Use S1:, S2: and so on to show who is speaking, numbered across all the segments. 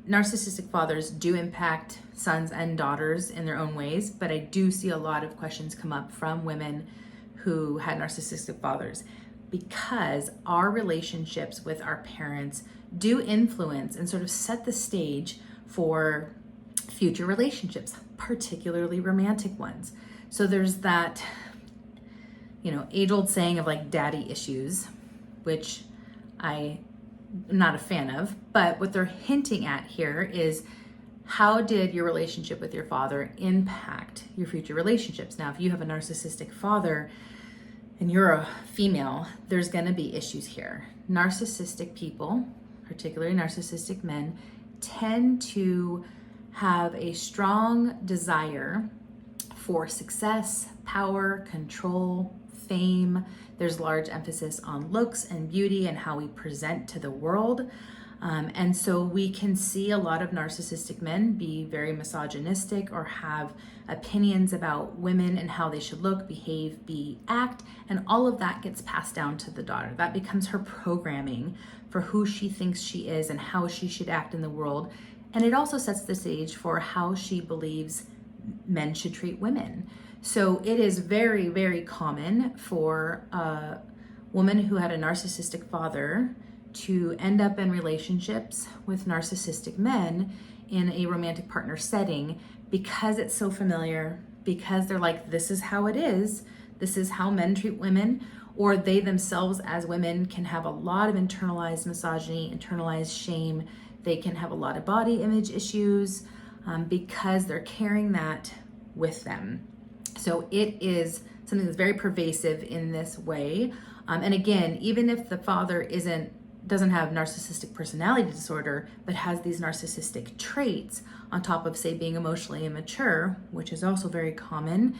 S1: narcissistic fathers do impact sons and daughters in their own ways, but I do see a lot of questions come up from women who had narcissistic fathers because our relationships with our parents do influence and sort of set the stage for future relationships, particularly romantic ones. So there's that, age-old saying of like daddy issues, which I'm not a fan of, but what they're hinting at here is how did your relationship with your father impact your future relationships? Now, if you have a narcissistic father and you're a female, there's going to be issues here. Narcissistic people, particularly narcissistic men, tend to have a strong desire for success, power, control, fame. There's large emphasis on looks and beauty and how we present to the world. And so we can see a lot of narcissistic men be very misogynistic or have opinions about women and how they should look, behave, act, and all of that gets passed down to the daughter. That becomes her programming for who she thinks she is and how she should act in the world. And it also sets the stage for how she believes men should treat women. So it is very, very common for a woman who had a narcissistic father to end up in relationships with narcissistic men in a romantic partner setting because it's so familiar, because they're like, this is how it is, this is how men treat women, or they themselves as women can have a lot of internalized misogyny, internalized shame. They can have a lot of body image issues because they're carrying that with them. So it is something that's very pervasive in this way. And again, even if the father doesn't have narcissistic personality disorder, but has these narcissistic traits on top of, say, being emotionally immature, which is also very common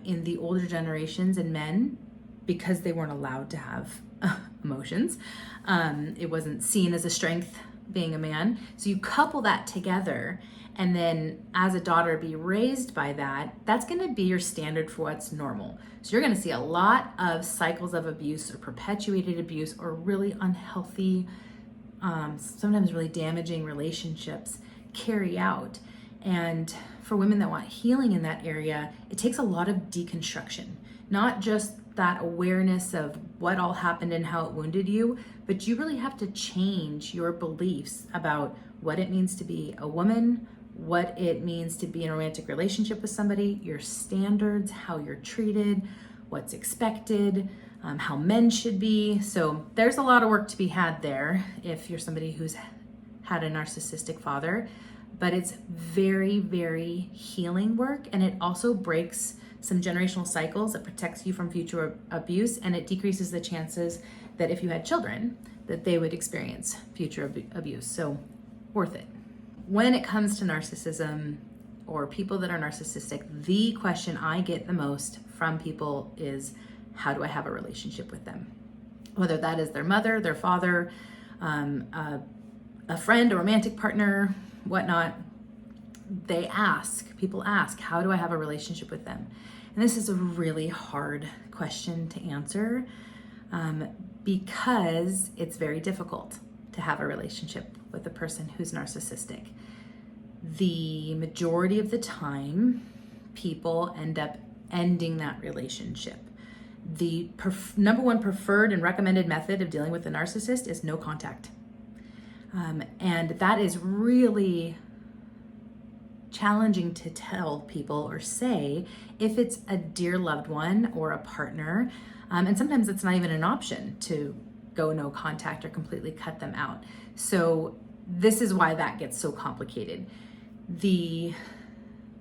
S1: in the older generations in men because they weren't allowed to have emotions. It wasn't seen as a strength being a man. So you couple that together and then as a daughter be raised by that, that's going to be your standard for what's normal. So you're going to see a lot of cycles of abuse or perpetuated abuse or really unhealthy, sometimes really damaging relationships carry out. And for women that want healing in that area, it takes a lot of deconstruction, not just that awareness of what all happened and how it wounded you, but you really have to change your beliefs about what it means to be a woman, what it means to be in a romantic relationship with somebody, your standards, how you're treated, what's expected, how men should be. So there's a lot of work to be had there if you're somebody who's had a narcissistic father, but it's very, very healing work. And it also breaks some generational cycles. It protects you from future abuse, and it decreases the chances that if you had children, that they would experience future abuse. So worth it. When it comes to narcissism or people that are narcissistic, the question I get the most from people is, how do I have a relationship with them? Whether that is their mother, their father, a friend, a romantic partner, whatnot, people ask, how do I have a relationship with them? And this is a really hard question to answer because it's very difficult to have a relationship with a person who's narcissistic. The majority of the time, people end up ending that relationship. The number one preferred and recommended method of dealing with a narcissist is no contact. And that is really challenging to tell people or say if it's a dear loved one or a partner. And sometimes it's not even an option to go no contact or completely cut them out. So this is why that gets so complicated. The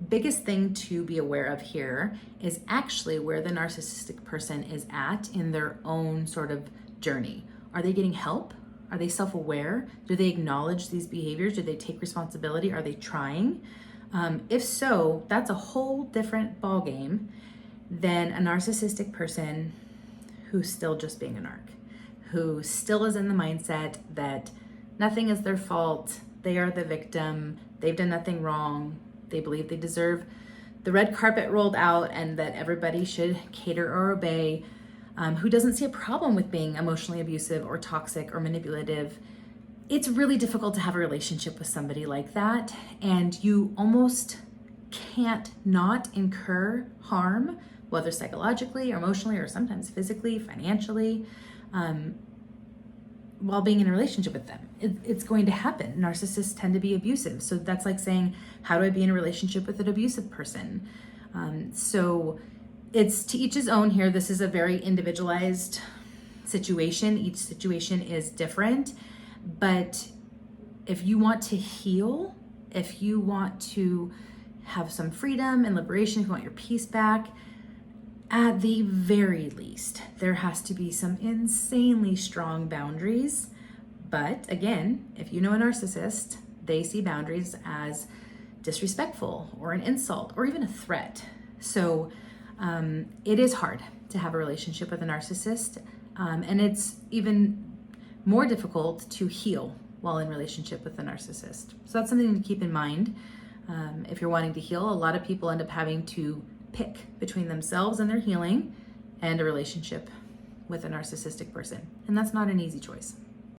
S1: biggest thing to be aware of here is actually where the narcissistic person is at in their own sort of journey. Are they getting help? Are they self-aware? Do they acknowledge these behaviors? Do they take responsibility? Are they trying? If so, that's a whole different ballgame than a narcissistic person who's still just being a narc, who still is in the mindset that nothing is their fault, they are the victim, they've done nothing wrong, they believe they deserve the red carpet rolled out and that everybody should cater or obey, who doesn't see a problem with being emotionally abusive or toxic or manipulative. it's really difficult to have a relationship with somebody like that, and you almost can't not incur harm, whether psychologically or emotionally or sometimes physically, financially, while being in a relationship with them. It's going to happen. Narcissists tend to be abusive. So that's like saying, how do I be in a relationship with an abusive person? So it's to each his own here. This is a very individualized situation. Each situation is different. But if you want to heal, if you want to have some freedom and liberation, if you want your peace back, at the very least, there has to be some insanely strong boundaries. But again, if you know a narcissist, they see boundaries as disrespectful or an insult or even a threat. So it is hard to have a relationship with a narcissist, and it's even more difficult to heal while in relationship with a narcissist. So that's something to keep in mind. If you're wanting to heal, a lot of people end up having to pick between themselves and their healing and a relationship with a narcissistic person. And that's not an easy choice.